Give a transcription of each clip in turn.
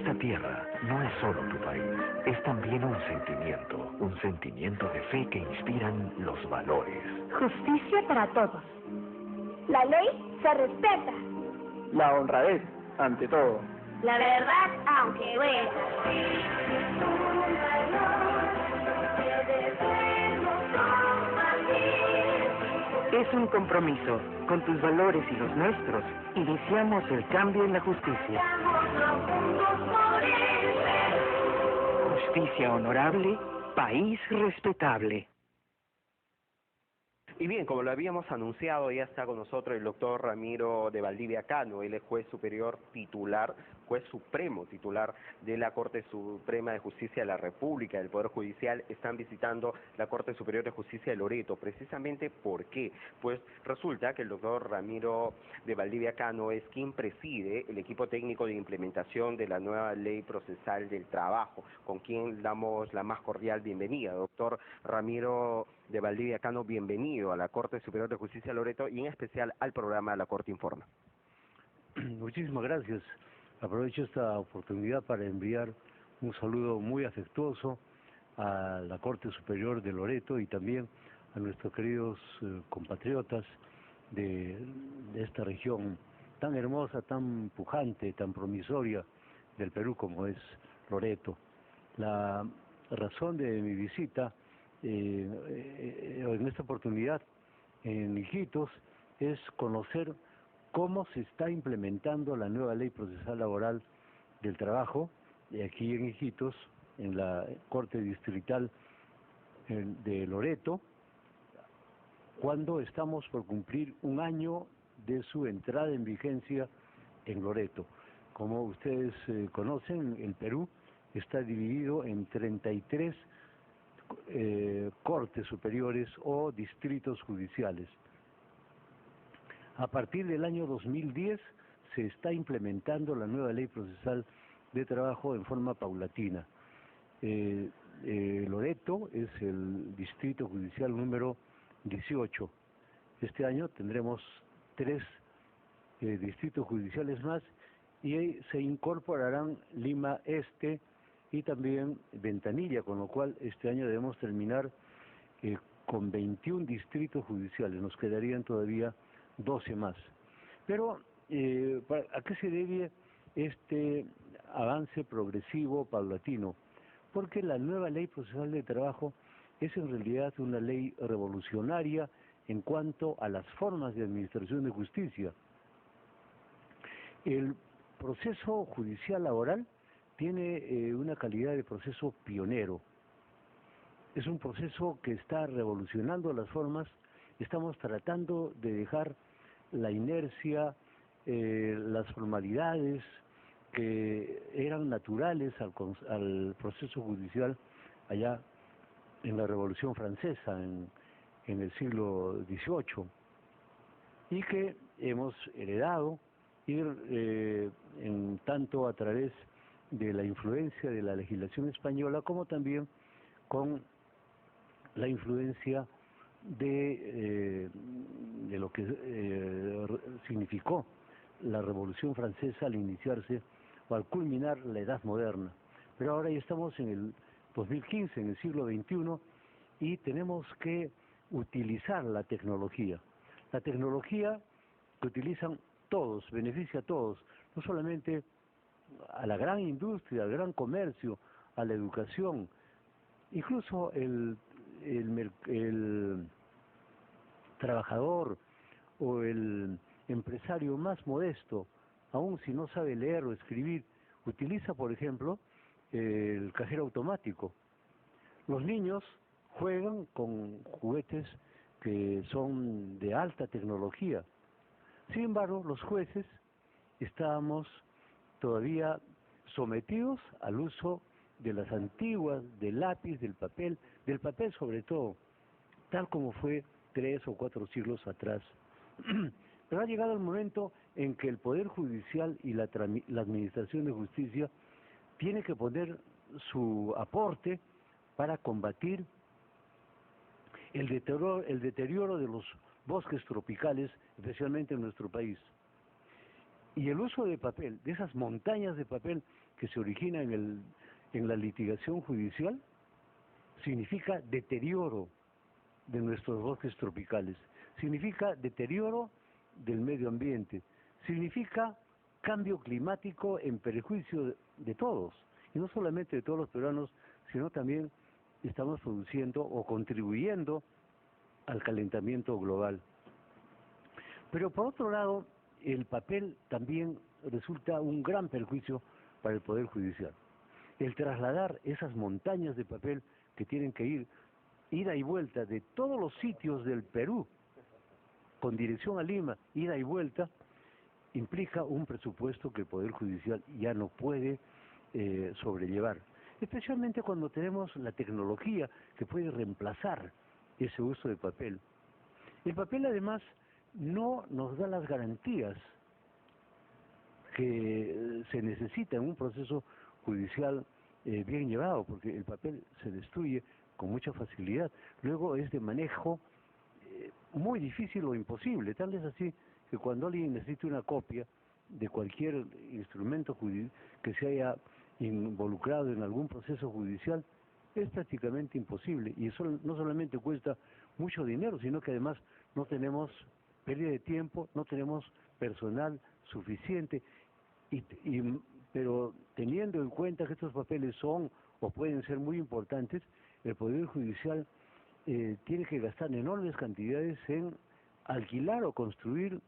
Esta tierra no es solo tu país, es también un sentimiento de fe que inspiran los valores. Justicia para todos. La ley se respeta. La honradez, ante todo. La verdad, aunque duela. Es un compromiso con tus valores y los nuestros. Iniciamos el cambio en la justicia. Justicia honorable, país respetable. Y bien, como lo habíamos anunciado, ya está con nosotros el doctor Ramiro de Valdivia Cano. Él es juez superior titular, juez supremo titular de la Corte Suprema de Justicia de la República, del Poder Judicial. Están visitando la Corte Superior de Justicia de Loreto. Precisamente, ¿por qué? Pues resulta que el doctor Ramiro de Valdivia Cano es quien preside el equipo técnico de implementación de la nueva Ley Procesal del Trabajo, con quien damos la más cordial bienvenida. Doctor Ramiro de Valdivia Cano, bienvenido a la Corte Superior de Justicia de Loreto y en especial al programa La Corte Informa. Muchísimas gracias. Aprovecho esta oportunidad para enviar un saludo muy afectuoso a la Corte Superior de Loreto y también a nuestros queridos compatriotas de esta región tan hermosa, tan pujante, tan promisoria del Perú como es Loreto. La razón de mi visita en esta oportunidad en Iquitos es conocer cómo se está implementando la nueva Ley Procesal Laboral del Trabajo aquí en Iquitos, en la Corte Distrital de Loreto, cuando estamos por cumplir un año de su entrada en vigencia en Loreto. Como ustedes conocen, el Perú está dividido en 33 cortes superiores o distritos judiciales. A partir del año 2010 se está implementando la nueva Ley Procesal de Trabajo en forma paulatina. Loreto es el distrito judicial número 18. Este año tendremos 3 distritos judiciales más y se incorporarán Lima Este y también Ventanilla, con lo cual este año debemos terminar con 21 distritos judiciales. Nos quedarían todavía 12 más. Pero, ¿a qué se debe este avance progresivo, paulatino? Porque la nueva Ley Procesal de Trabajo es en realidad una ley revolucionaria en cuanto a las formas de administración de justicia. El proceso judicial laboral tiene una calidad de proceso pionero. Es un proceso que está revolucionando las formas. Estamos tratando de dejar la inercia, las formalidades que eran naturales al proceso judicial allá en la Revolución Francesa, en el siglo XVIII, y que hemos heredado, en tanto a través de la influencia de la legislación española, como también con la influencia de lo que significó la Revolución Francesa al iniciarse o al culminar la Edad Moderna. Pero ahora ya estamos en el 2015, en el siglo XXI, y tenemos que utilizar la tecnología. La tecnología que utilizan todos, beneficia a todos, no solamente a la gran industria, al gran comercio, a la educación, incluso el trabajador o el empresario más modesto, aun si no sabe leer o escribir, utiliza, por ejemplo, el cajero automático. Los niños juegan con juguetes que son de alta tecnología. Sin embargo, los jueces estábamos todavía sometidos al uso de las antiguas, del lápiz, del papel sobre todo, tal como fue 3 o 4 siglos atrás. Pero ha llegado el momento en que el Poder Judicial y la Administración de Justicia tiene que poner su aporte para combatir el deterioro de los bosques tropicales, especialmente en nuestro país. Y el uso de papel, de esas montañas de papel que se origina en la litigación judicial significa deterioro de nuestros bosques tropicales, significa deterioro del medio ambiente, significa cambio climático en perjuicio de todos, y no solamente de todos los peruanos, sino también estamos produciendo o contribuyendo al calentamiento global. Pero por otro lado, el papel también resulta un gran perjuicio para el Poder Judicial. El trasladar esas montañas de papel que tienen que ir ida y vuelta de todos los sitios del Perú, con dirección a Lima, ida y vuelta, implica un presupuesto que el Poder Judicial ya no puede sobrellevar, especialmente cuando tenemos la tecnología que puede reemplazar ese uso de papel. El papel además no nos da las garantías que se necesita en un proceso judicial bien llevado, porque el papel se destruye con mucha facilidad. Luego es de manejo muy difícil o imposible, tal es así que cuando alguien necesita una copia de cualquier instrumento que se haya involucrado en algún proceso judicial, es prácticamente imposible, y eso no solamente cuesta mucho dinero, sino que además no tenemos pérdida de tiempo, no tenemos personal suficiente, pero teniendo en cuenta que estos papeles son o pueden ser muy importantes, el Poder Judicial tiene que gastar enormes cantidades en alquilar o construir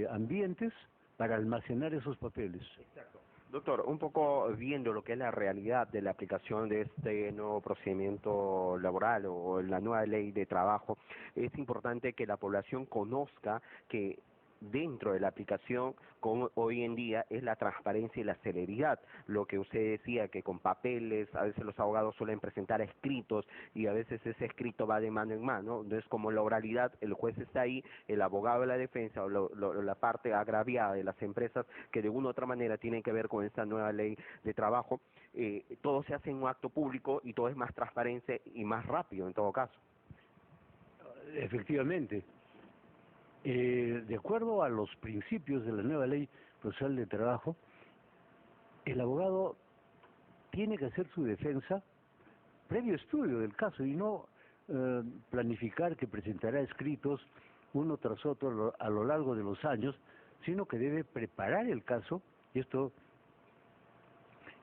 ambientes para almacenar esos papeles. Exacto. Doctor, un poco viendo lo que es la realidad de la aplicación de este nuevo procedimiento laboral o la nueva ley de trabajo, es importante que la población conozca que dentro de la aplicación, como hoy en día, es la transparencia y la celeridad. Lo que usted decía, que con papeles, a veces los abogados suelen presentar escritos y a veces ese escrito va de mano en mano. Entonces, como la oralidad, el juez está ahí, el abogado de la defensa o la parte agraviada de las empresas que de una u otra manera tienen que ver con esta nueva ley de trabajo, todo se hace en un acto público y todo es más transparente y más rápido en todo caso. Efectivamente. De acuerdo a los principios de la nueva ley procesal de trabajo, el abogado tiene que hacer su defensa previo estudio del caso y no planificar que presentará escritos uno tras otro a lo largo de los años, sino que debe preparar el caso, y esto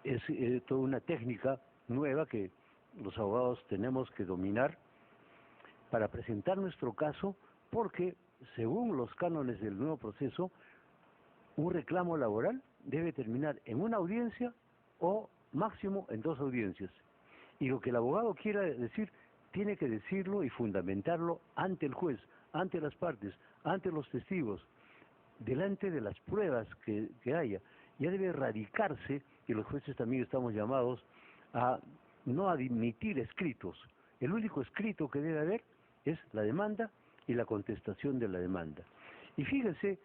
es toda una técnica nueva que los abogados tenemos que dominar para presentar nuestro caso, porque según los cánones del nuevo proceso, un reclamo laboral debe terminar en una audiencia o máximo en 2 audiencias. Y lo que el abogado quiera decir, tiene que decirlo y fundamentarlo ante el juez, ante las partes, ante los testigos, delante de las pruebas que haya. Ya debe radicarse, y los jueces también estamos llamados a no admitir escritos. El único escrito que debe haber es la demanda y la contestación de la demanda. Y fíjense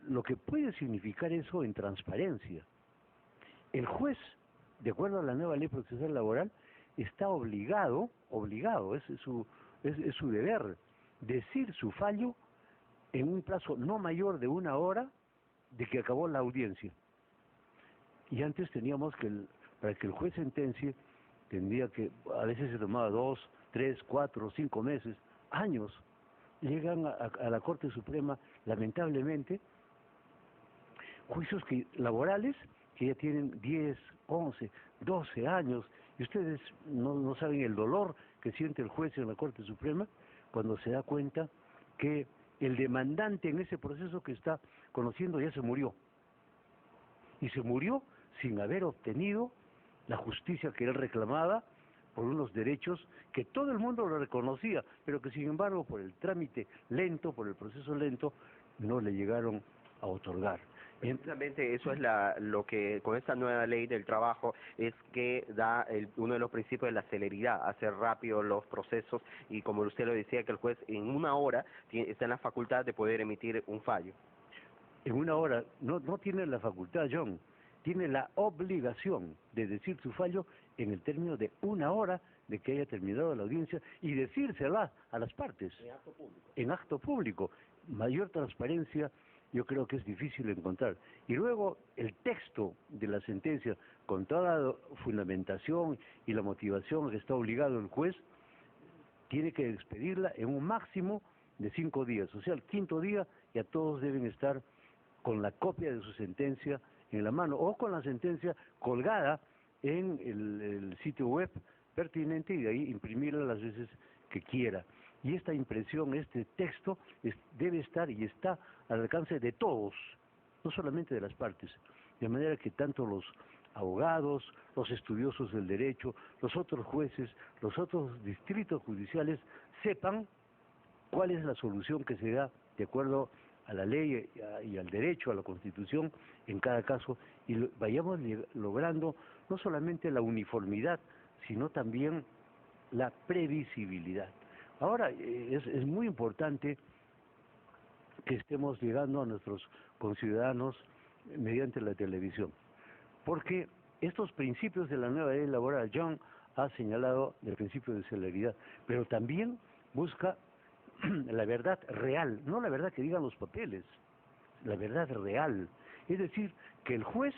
lo que puede significar eso en transparencia. El juez, de acuerdo a la nueva ley procesal laboral, está obligado, es su deber, decir su fallo en un plazo no mayor de 1 hora de que acabó la audiencia. Y antes teníamos que, para que el juez sentencie, tendría que, a veces se tomaba 2, 3, 4, 5 meses, años. Llegan a la Corte Suprema, lamentablemente, juicios laborales que ya tienen 10, 11, 12 años, y ustedes no saben el dolor que siente el juez en la Corte Suprema cuando se da cuenta que el demandante en ese proceso que está conociendo ya se murió. Y se murió sin haber obtenido la justicia que él reclamaba, por unos derechos que todo el mundo lo reconocía, pero que sin embargo por el trámite lento, por el proceso lento, no le llegaron a otorgar. Precisamente eso es lo que con esta nueva ley del trabajo es que da uno de los principios de la celeridad, hacer rápido los procesos, y como usted lo decía, que el juez en 1 hora está en la facultad de poder emitir un fallo. En 1 hora no tiene la facultad, John, tiene la obligación de decir su fallo en el término de 1 hora de que haya terminado la audiencia y decírsela a las partes. En acto público. Mayor transparencia yo creo que es difícil encontrar. Y luego el texto de la sentencia, con toda la fundamentación y la motivación que está obligado el juez, tiene que expedirla en un máximo de 5 días. O sea, el quinto día ya todos deben estar con la copia de su sentencia en la mano o con la sentencia colgada en el sitio web pertinente y de ahí imprimirla las veces que quiera. Y esta impresión, este texto, debe estar y está al alcance de todos, no solamente de las partes, de manera que tanto los abogados, los estudiosos del derecho, los otros jueces, los otros distritos judiciales sepan cuál es la solución que se da de acuerdo a la ley y al derecho, a la Constitución en cada caso, y vayamos logrando no solamente la uniformidad, sino también la previsibilidad. Ahora, es muy importante que estemos llegando a nuestros conciudadanos mediante la televisión, porque estos principios de la nueva ley laboral, John ha señalado el principio de celeridad, pero también busca la verdad real, no la verdad que digan los papeles, la verdad real. Es decir, que el juez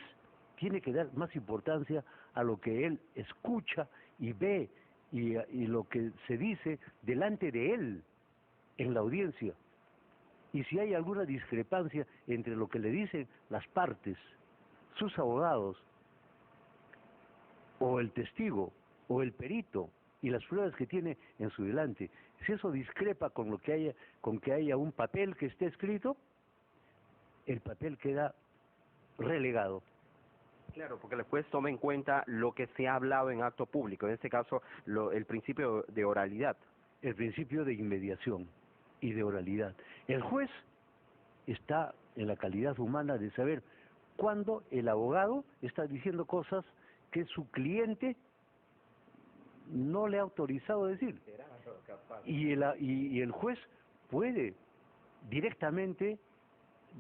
tiene que dar más importancia a lo que él escucha y ve y lo que se dice delante de él en la audiencia. Y si hay alguna discrepancia entre lo que le dicen las partes, sus abogados, o el testigo, o el perito, y las pruebas que tiene en su delante, si eso discrepa con lo que haya, con que haya un papel que esté escrito, el papel queda relegado. Claro, porque el juez toma en cuenta lo que se ha hablado en acto público, en este caso el principio de oralidad. El principio de inmediación y de oralidad. El juez está en la calidad humana de saber cuándo el abogado está diciendo cosas que su cliente no le ha autorizado a decir. Y el juez puede directamente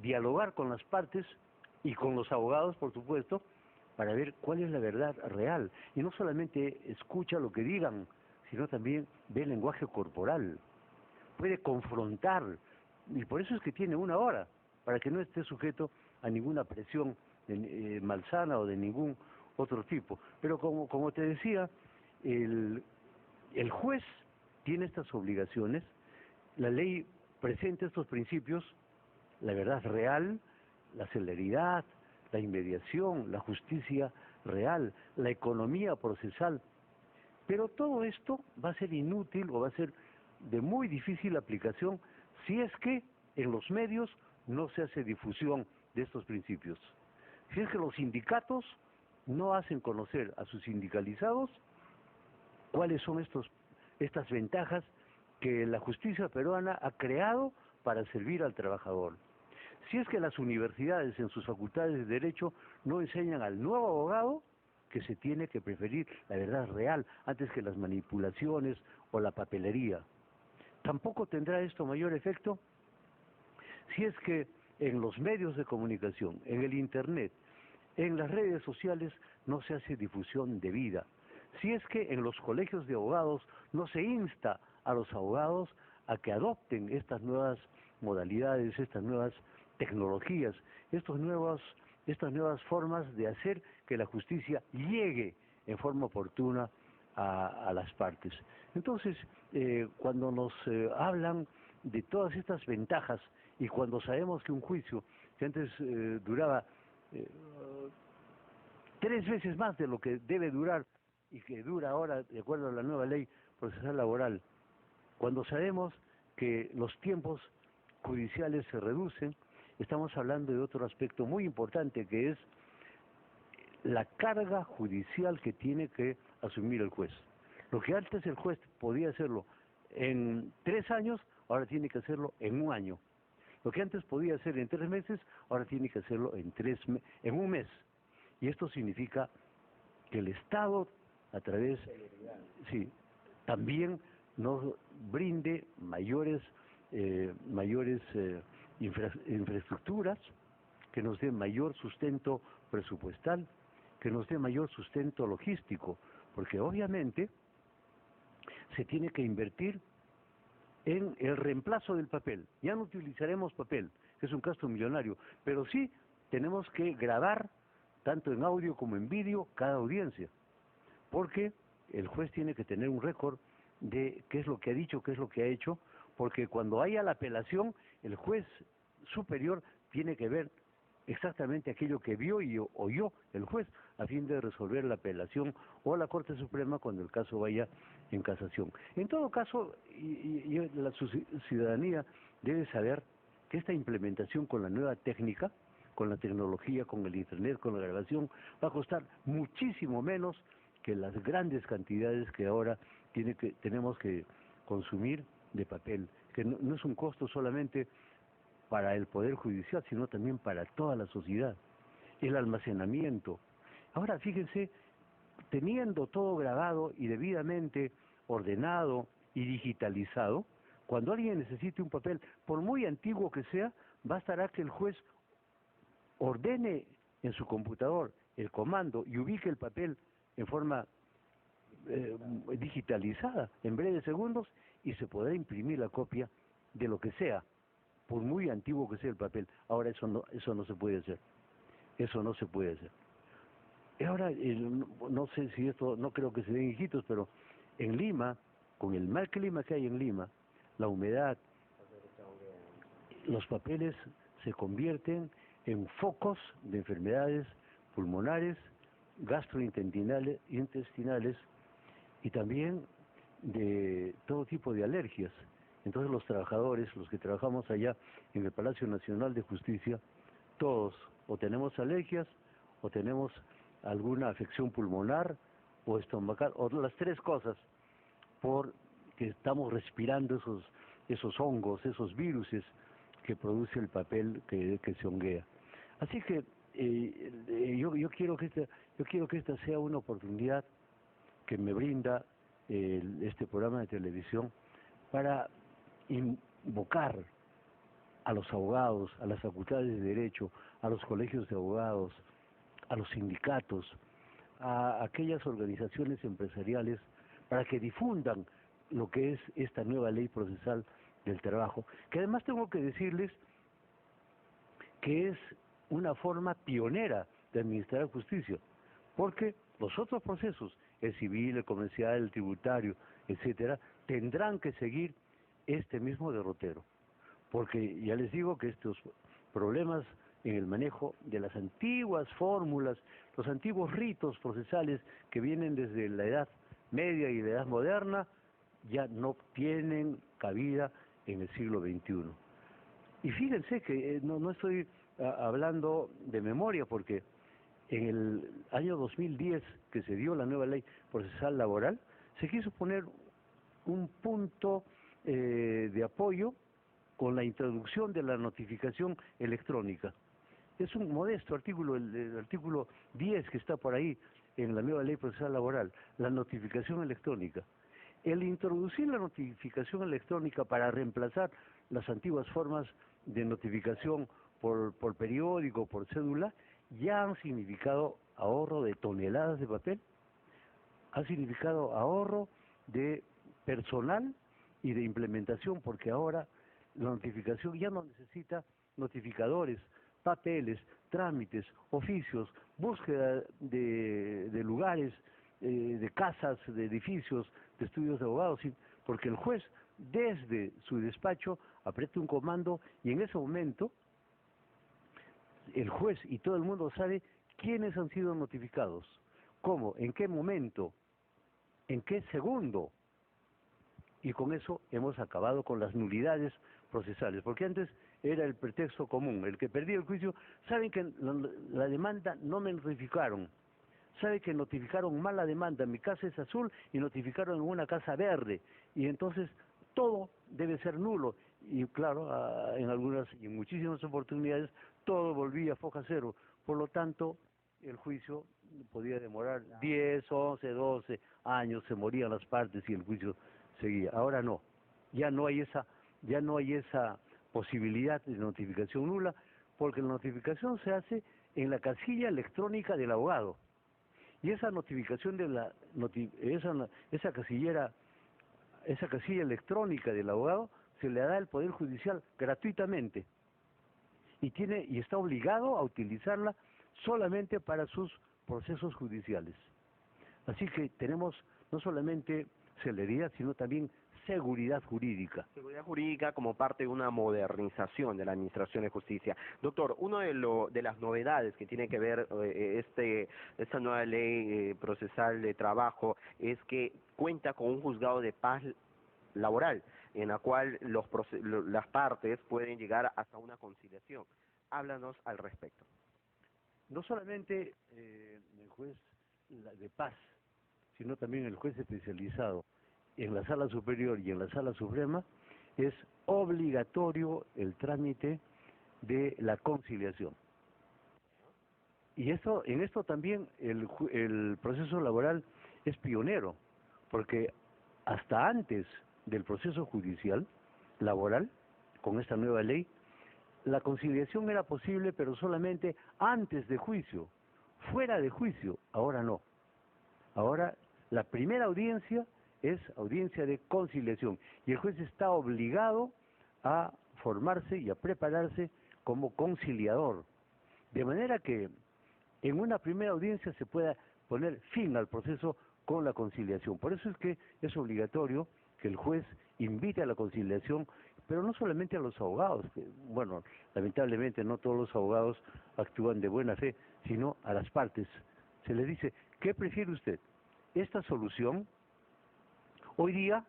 dialogar con las partes y con los abogados, por supuesto, para ver cuál es la verdad real. Y no solamente escucha lo que digan, sino también ve el lenguaje corporal. Puede confrontar, y por eso es que tiene 1 hora, para que no esté sujeto a ninguna presión malsana o de ningún otro tipo. Pero como te decía, el juez tiene estas obligaciones, la ley presenta estos principios, la verdad real, la celeridad, la inmediación, la justicia real, la economía procesal. Pero todo esto va a ser inútil o va a ser de muy difícil aplicación si es que en los medios no se hace difusión de estos principios. Si es que los sindicatos no hacen conocer a sus sindicalizados cuáles son estas ventajas que la justicia peruana ha creado para servir al trabajador. Si es que las universidades en sus facultades de Derecho no enseñan al nuevo abogado que se tiene que preferir la verdad real antes que las manipulaciones o la papelería. Tampoco tendrá esto mayor efecto si es que en los medios de comunicación, en el Internet, en las redes sociales no se hace difusión debida. Si es que en los colegios de abogados no se insta a los abogados a que adopten estas nuevas modalidades, estas nuevas tecnologías, estas nuevas formas de hacer que la justicia llegue en forma oportuna a las partes. Entonces, cuando nos hablan de todas estas ventajas y cuando sabemos que un juicio que antes duraba 3 veces más de lo que debe durar y que dura ahora de acuerdo a la nueva ley procesal laboral, cuando sabemos que los tiempos judiciales se reducen, estamos hablando de otro aspecto muy importante que es la carga judicial que tiene que asumir el juez. Lo que antes el juez podía hacerlo en 3 años, ahora tiene que hacerlo en 1 año. Lo que antes podía hacer en 3 meses, ahora tiene que hacerlo en 1 mes. Y esto significa que el Estado, a través, sí, también nos brinde mayores infraestructuras, que nos dé mayor sustento presupuestal, que nos dé mayor sustento logístico, porque obviamente se tiene que invertir en el reemplazo del papel. Ya no utilizaremos papel, que es un gasto millonario, pero sí tenemos que grabar, tanto en audio como en vídeo, cada audiencia, porque el juez tiene que tener un récord de qué es lo que ha dicho, qué es lo que ha hecho, porque cuando haya la apelación, el juez superior tiene que ver exactamente aquello que vio y oyó el juez a fin de resolver la apelación o la Corte Suprema cuando el caso vaya en casación. En todo caso, la ciudadanía debe saber que esta implementación con la nueva técnica, con la tecnología, con el Internet, con la grabación, va a costar muchísimo menos que las grandes cantidades que ahora tenemos que consumir de papel, que no es un costo solamente para el Poder Judicial, sino también para toda la sociedad. El almacenamiento. Ahora, fíjense, teniendo todo grabado y debidamente ordenado y digitalizado, cuando alguien necesite un papel, por muy antiguo que sea, bastará que el juez ordene en su computador el comando y ubique el papel en forma digitalizada en breves segundos y se podrá imprimir la copia de lo que sea, por muy antiguo que sea el papel. Ahora eso no se puede hacer. Eso no se puede hacer. Y ahora, no sé si esto, no creo que se den hijitos, pero en Lima, con el mal clima que hay en Lima, la humedad, los papeles se convierten en focos de enfermedades pulmonares, gastrointestinales y también de todo tipo de alergias. Entonces los trabajadores, los que trabajamos allá en el Palacio Nacional de Justicia, todos o tenemos alergias o tenemos alguna afección pulmonar o estomacal, o las tres cosas, porque estamos respirando esos hongos, esos viruses que produce el papel que se honguea. Así que yo quiero que esta sea una oportunidad que me brinda este programa de televisión para invocar a los abogados, a las facultades de Derecho, a los colegios de abogados, a los sindicatos, a aquellas organizaciones empresariales para que difundan lo que es esta nueva ley procesal del trabajo, que además tengo que decirles que es una forma pionera de administrar justicia, porque los otros procesos, el civil, el comercial, el tributario, etcétera, tendrán que seguir este mismo derrotero, porque ya les digo que estos problemas en el manejo de las antiguas fórmulas, los antiguos ritos procesales que vienen desde la Edad Media y la Edad Moderna, ya no tienen cabida en el siglo XXI. Y fíjense que no estoy hablando de memoria, porque en el año 2010, que se dio la nueva ley procesal laboral, se quiso poner un punto de apoyo con la introducción de la notificación electrónica. Es un modesto artículo, el artículo 10 que está por ahí en la nueva ley procesal laboral, la notificación electrónica. El introducir la notificación electrónica para reemplazar las antiguas formas de notificación por periódico, por cédula, ya han significado ahorro de toneladas de papel, ha significado ahorro de personal y de implementación, porque ahora la notificación ya no necesita notificadores, papeles, trámites, oficios, búsqueda de lugares, de casas, de edificios, de estudios de abogados, porque el juez desde su despacho aprieta un comando y en ese momento el juez y todo el mundo sabe quiénes han sido notificados, cómo, en qué momento, en qué segundo. Y con eso hemos acabado con las nulidades procesales, porque antes era el pretexto común. El que perdía el juicio, saben que la demanda no me notificaron, sabe que notificaron mal la demanda, mi casa es azul y notificaron en una casa verde, y entonces todo debe ser nulo. Y claro, en algunas y en muchísimas oportunidades todo volvía foja cero, por lo tanto el juicio podía demorar 10, 11, 12 años, se morían las partes y el juicio seguía. Ahora no, ya no hay esa posibilidad de notificación nula, porque la notificación se hace en la casilla electrónica del abogado. Y esa notificación esa casillera esa casilla electrónica del abogado se le da al Poder Judicial gratuitamente y está obligado a utilizarla solamente para sus procesos judiciales. Así que tenemos no solamente celeridad, sino también seguridad jurídica. Seguridad jurídica como parte de una modernización de la Administración de Justicia. Doctor, una de las novedades que tiene que ver esta nueva ley procesal de trabajo es que cuenta con un juzgado de paz laboral, en la cual las partes pueden llegar hasta una conciliación. Háblanos al respecto. No solamente el juez de paz, sino también el juez especializado en la Sala Superior y en la Sala Suprema, es obligatorio el trámite de la conciliación. Y en esto también el proceso laboral es pionero, porque hasta antes del proceso judicial laboral, con esta nueva ley, la conciliación era posible, pero solamente antes de juicio, fuera de juicio. Ahora no. Ahora la primera audiencia es audiencia de conciliación y el juez está obligado a formarse y a prepararse como conciliador, de manera que en una primera audiencia se pueda poner fin al proceso con la conciliación. Por eso es que es obligatorio que el juez invite a la conciliación, pero no solamente a los abogados, que, bueno, lamentablemente no todos los abogados actúan de buena fe, sino a las partes. Se les dice, ¿qué prefiere usted? ¿Esta solución hoy día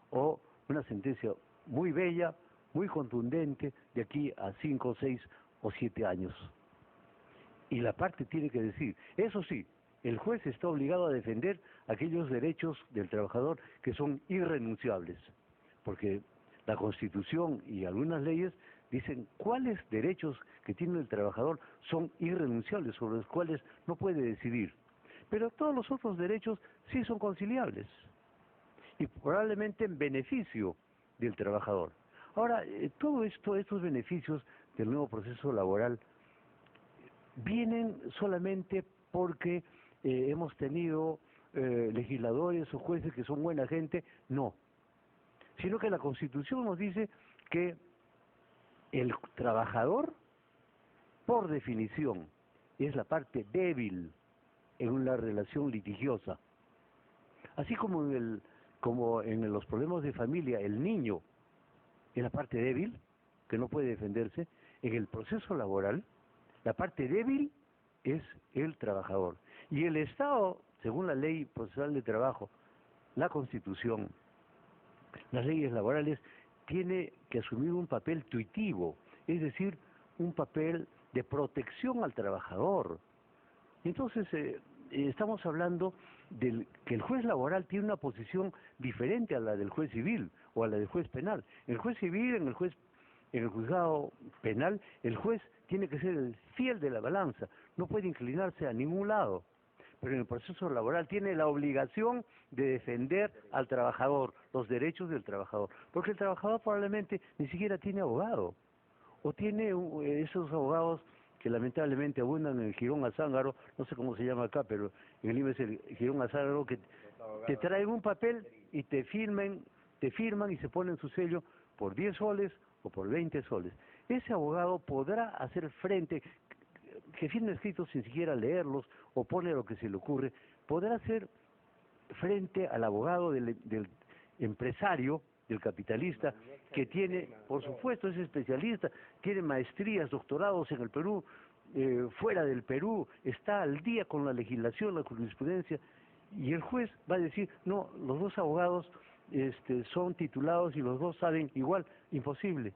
o una sentencia muy bella, muy contundente, de aquí a 5, 6 o 7 años? Y la parte tiene que decir, eso sí, el juez está obligado a defender aquellos derechos del trabajador que son irrenunciables, porque la Constitución y algunas leyes dicen cuáles derechos que tiene el trabajador son irrenunciables, sobre los cuales no puede decidir. Pero todos los otros derechos sí son conciliables, y probablemente en beneficio del trabajador. Ahora, todo estos beneficios del nuevo proceso laboral vienen solamente porque hemos tenido legisladores o jueces que son buena gente, no. Sino que la Constitución nos dice que el trabajador, por definición, es la parte débil en una relación litigiosa. Así como en los problemas de familia, el niño es la parte débil, que no puede defenderse, en el proceso laboral, la parte débil es el trabajador. Y el Estado, según la Ley Procesal de Trabajo, la Constitución, las leyes laborales, tiene que asumir un papel tuitivo, es decir, un papel de protección al trabajador. Entonces, estamos hablando que el juez laboral tiene una posición diferente a la del juez civil o a la del juez penal. El juez civil, en el juzgado penal, el juez tiene que ser el fiel de la balanza, no puede inclinarse a ningún lado. Pero en el proceso laboral tiene la obligación de defender al trabajador, los derechos del trabajador, porque el trabajador probablemente ni siquiera tiene abogado, o tiene esos abogados que lamentablemente abundan en el Girón Azángaro, no sé cómo se llama acá, pero en el Lima es el Girón Azángaro, que te traen un papel y te firman y se ponen su sello por 10 soles o por 20 soles. Ese abogado podrá hacer frente, que firme escritos sin siquiera leerlos o pone lo que se le ocurre, podrá hacer frente al abogado del empresario, del capitalista, que tiene, por supuesto, es especialista, tiene maestrías, doctorados en el Perú, fuera del Perú, está al día con la legislación, la jurisprudencia, y el juez va a decir, no, los dos abogados son titulados y los dos saben igual, imposible.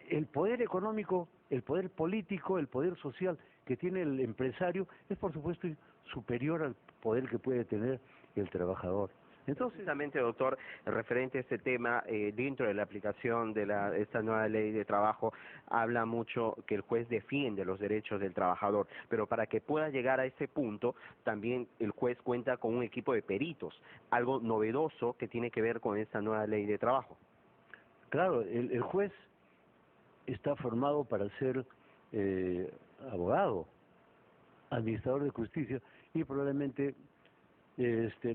El poder económico, el poder político, el poder social que tiene el empresario es, por supuesto, superior al poder que puede tener el trabajador. Entonces, precisamente, doctor, referente a este tema, dentro de la aplicación de esta nueva ley de trabajo, habla mucho que el juez defiende los derechos del trabajador, pero para que pueda llegar a ese punto, también el juez cuenta con un equipo de peritos, algo novedoso que tiene que ver con esta nueva ley de trabajo. Claro, el juez está formado para ser abogado, administrador de justicia, y probablemente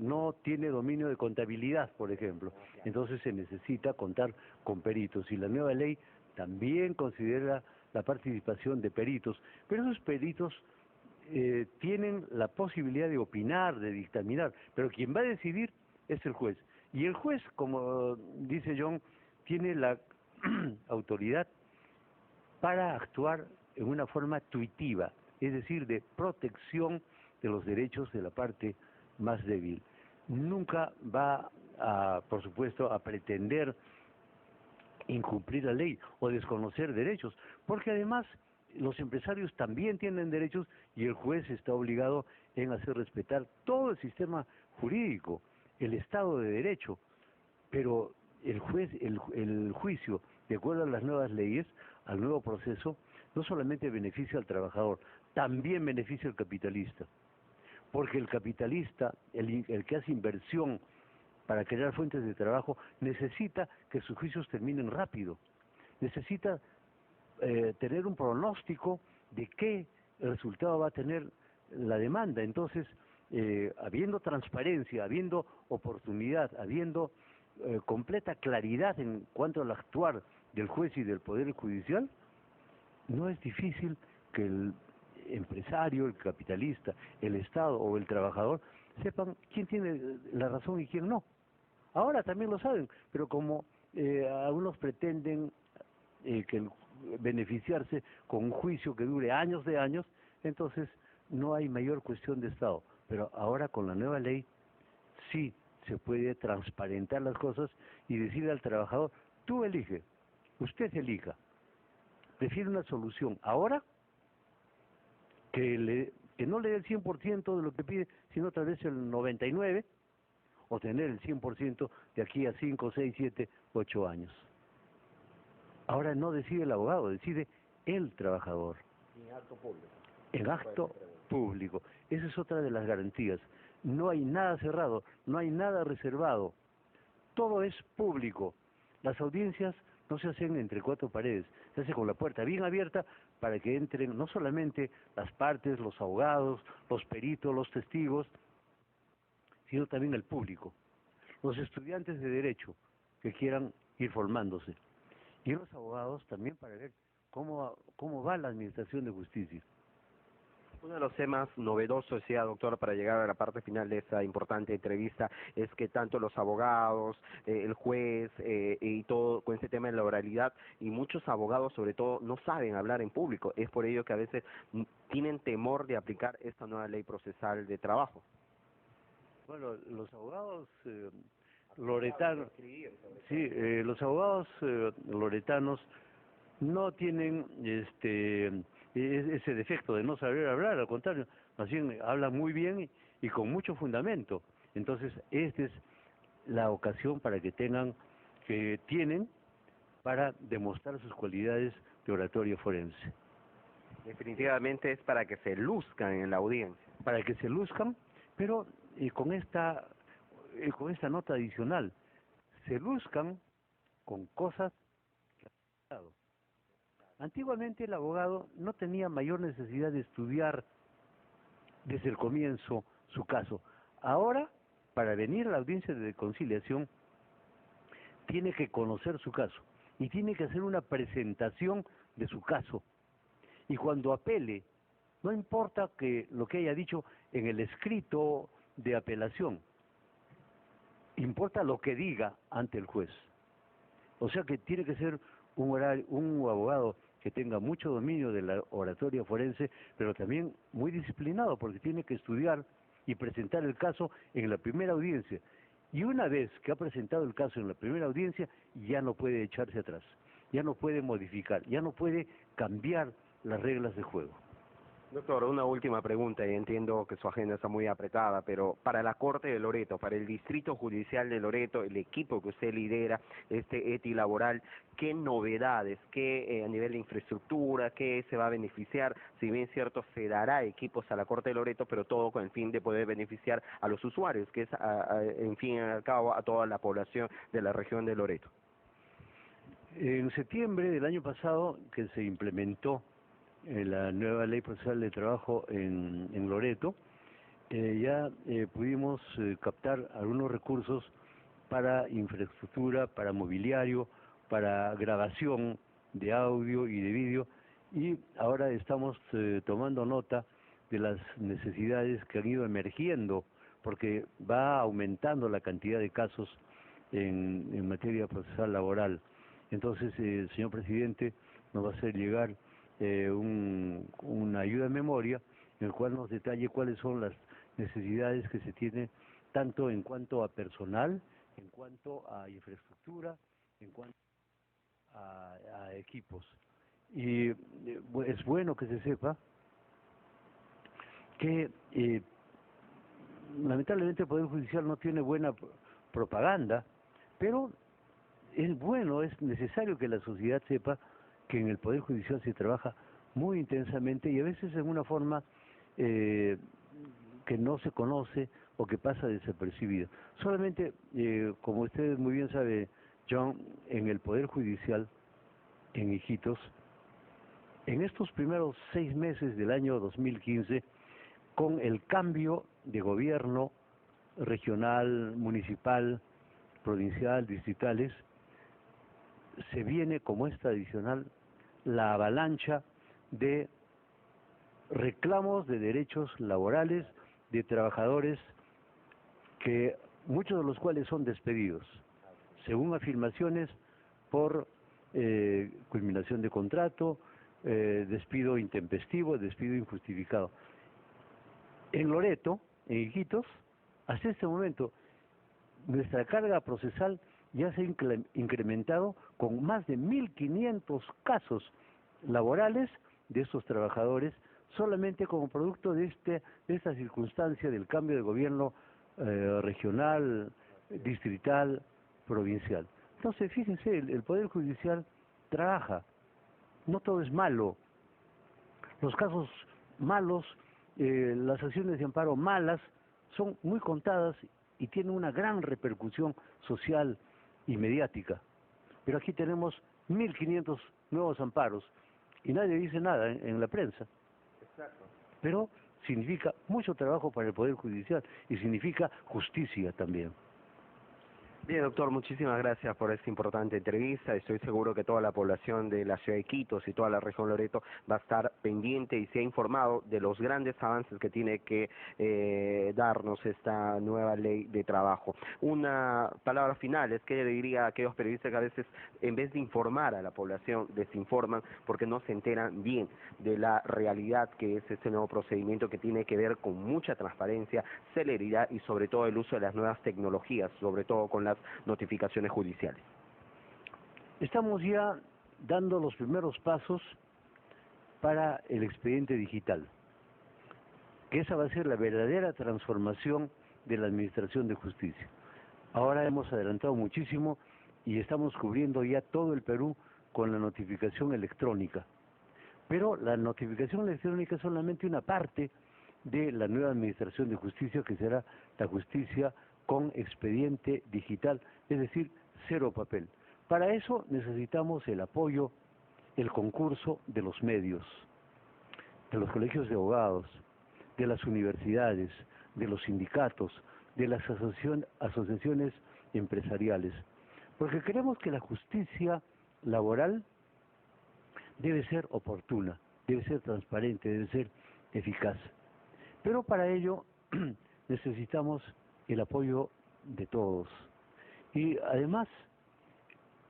no tiene dominio de contabilidad, por ejemplo. Entonces se necesita contar con peritos. Y la nueva ley también considera la participación de peritos, pero esos peritos tienen la posibilidad de opinar, de dictaminar, pero quien va a decidir es el juez. Y el juez, como dice John, tiene la autoridad para actuar en una forma tuitiva, es decir, de protección de los derechos de la parte más débil. Nunca va a, por supuesto, a pretender incumplir la ley o desconocer derechos, porque además los empresarios también tienen derechos y el juez está obligado en hacer respetar todo el sistema jurídico, el Estado de Derecho, pero el juicio, de acuerdo a las nuevas leyes, al nuevo proceso, no solamente beneficia al trabajador, también beneficia al capitalista, porque el capitalista, el que hace inversión para crear fuentes de trabajo, necesita que sus juicios terminen rápido, necesita tener un pronóstico de qué resultado va a tener la demanda. Entonces, habiendo transparencia, habiendo oportunidad, habiendo completa claridad en cuanto al actuar del juez y del Poder Judicial, no es difícil que el empresario, el capitalista, el Estado o el trabajador sepan quién tiene la razón y quién no. Ahora también lo saben, pero como algunos pretenden beneficiarse con un juicio que dure años de años, entonces no hay mayor cuestión de Estado. Pero ahora con la nueva ley sí se puede transparentar las cosas y decirle al trabajador, tú elige, usted elija, prefiere una solución ahora que no le dé el 100% de lo que pide, sino tal vez el 99%, o tener el 100% de aquí a 5, 6, 7, 8 años. Ahora no decide el abogado, decide el trabajador. En acto público. En acto público. Esa es otra de las garantías. No hay nada cerrado, no hay nada reservado. Todo es público. Las audiencias no se hacen entre cuatro paredes, se hace con la puerta bien abierta para que entren no solamente las partes, los abogados, los peritos, los testigos, sino también el público, los estudiantes de Derecho que quieran ir formándose, y los abogados también para ver cómo va la administración de justicia. Uno de los temas novedosos, decía doctor, para llegar a la parte final de esta importante entrevista, es que tanto los abogados, el juez y todo con este tema de la oralidad, y muchos abogados sobre todo no saben hablar en público. Es por ello que a veces tienen temor de aplicar esta nueva ley procesal de trabajo. Bueno, los abogados loretanos, sí, los abogados loretanos no tienen ese defecto de no saber hablar, al contrario, más bien hablan muy bien y con mucho fundamento. Entonces, esta es la ocasión para que tienen para demostrar sus cualidades de oratoria forense. Definitivamente es para que se luzcan en la audiencia. Para que se luzcan, pero con esta nota adicional, se luzcan con cosas que han pasado. Antiguamente el abogado no tenía mayor necesidad de estudiar desde el comienzo su caso. Ahora, para venir a la audiencia de conciliación, tiene que conocer su caso y tiene que hacer una presentación de su caso. Y cuando apele, no importa lo que haya dicho en el escrito de apelación, importa lo que diga ante el juez. O sea que tiene que ser un abogado que tenga mucho dominio de la oratoria forense, pero también muy disciplinado, porque tiene que estudiar y presentar el caso en la primera audiencia. Y una vez que ha presentado el caso en la primera audiencia, ya no puede echarse atrás, ya no puede modificar, ya no puede cambiar las reglas de juego. Doctor, una última pregunta, y entiendo que su agenda está muy apretada, pero para la Corte de Loreto, para el Distrito Judicial de Loreto, el equipo que usted lidera, ETI laboral, ¿qué novedades, qué a nivel de infraestructura, qué se va a beneficiar? Si bien es cierto, se dará equipos a la Corte de Loreto, pero todo con el fin de poder beneficiar a los usuarios, que es, en fin y al cabo, a toda la población de la región de Loreto. En septiembre del año pasado, que se implementó la nueva ley procesal de trabajo en Loreto, ya pudimos captar algunos recursos para infraestructura, para mobiliario, para grabación de audio y de vídeo, y ahora estamos tomando nota de las necesidades que han ido emergiendo, porque va aumentando la cantidad de casos en materia procesal laboral. Entonces, señor presidente, nos va a hacer llegar una ayuda de memoria en el cual nos detalle cuáles son las necesidades que se tienen, tanto en cuanto a personal, en cuanto a infraestructura, en cuanto a equipos. Y es bueno que se sepa que lamentablemente el Poder Judicial no tiene buena propaganda, pero es bueno, es necesario que la sociedad sepa que en el Poder Judicial se trabaja muy intensamente y a veces en una forma que no se conoce o que pasa desapercibida. Solamente, como usted muy bien sabe, John, en el Poder Judicial, en Iquitos, en estos primeros 6 meses del año 2015, con el cambio de gobierno regional, municipal, provincial, distritales, se viene, como es tradicional, la avalancha de reclamos de derechos laborales de trabajadores que muchos de los cuales son despedidos, según afirmaciones por culminación de contrato, despido intempestivo, despido injustificado. En Loreto, en Iquitos, hasta este momento, nuestra carga procesal ya se ha incrementado con más de 1.500 casos laborales de estos trabajadores, solamente como producto de esta circunstancia del cambio de gobierno regional, distrital, provincial. Entonces, fíjense, el Poder Judicial trabaja, no todo es malo. Los casos malos, las acciones de amparo malas, son muy contadas y tienen una gran repercusión social y mediática. Pero aquí tenemos 1.500 nuevos amparos y nadie dice nada en la prensa. Exacto. Pero significa mucho trabajo para el Poder Judicial y significa justicia también. Bien, doctor, muchísimas gracias por esta importante entrevista. Estoy seguro que toda la población de la ciudad de Iquitos y toda la región Loreto va a estar pendiente y se ha informado de los grandes avances que tiene que darnos esta nueva ley de trabajo. Una palabra final es que le diría a aquellos periodistas que a veces, en vez de informar a la población, desinforman porque no se enteran bien de la realidad que es este nuevo procedimiento que tiene que ver con mucha transparencia, celeridad y sobre todo el uso de las nuevas tecnologías, sobre todo con las notificaciones judiciales. Estamos ya dando los primeros pasos para el expediente digital, que esa va a ser la verdadera transformación de la Administración de Justicia. Ahora hemos adelantado muchísimo y estamos cubriendo ya todo el Perú con la notificación electrónica. Pero la notificación electrónica es solamente una parte de la nueva Administración de Justicia, que será la justicia con expediente digital, es decir, cero papel. Para eso necesitamos el apoyo, el concurso de los medios, de los colegios de abogados, de las universidades, de los sindicatos, de las asociaciones empresariales, porque creemos que la justicia laboral debe ser oportuna, debe ser transparente, debe ser eficaz. Pero para ello necesitamos el apoyo de todos y además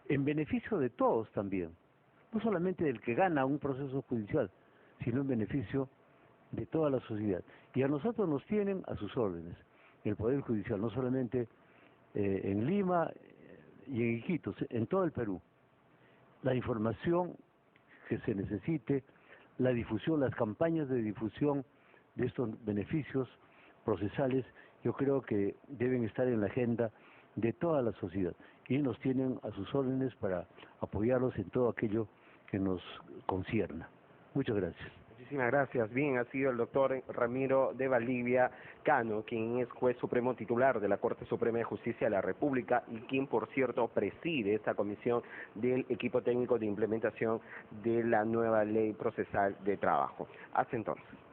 en beneficio de todos también, no solamente del que gana un proceso judicial, sino en beneficio de toda la sociedad. Y a nosotros nos tienen a sus órdenes, el Poder Judicial, no solamente en Lima y en Iquitos, en todo el Perú. La información que se necesite, la difusión, las campañas de difusión de estos beneficios procesales, yo creo que deben estar en la agenda de toda la sociedad y nos tienen a sus órdenes para apoyarlos en todo aquello que nos concierna. Muchas gracias. Muchísimas gracias. Bien, ha sido el doctor Ramiro de Valdivia Cano, quien es juez supremo titular de la Corte Suprema de Justicia de la República y quien, por cierto, preside esta comisión del equipo técnico de implementación de la nueva ley procesal de trabajo. Hasta entonces.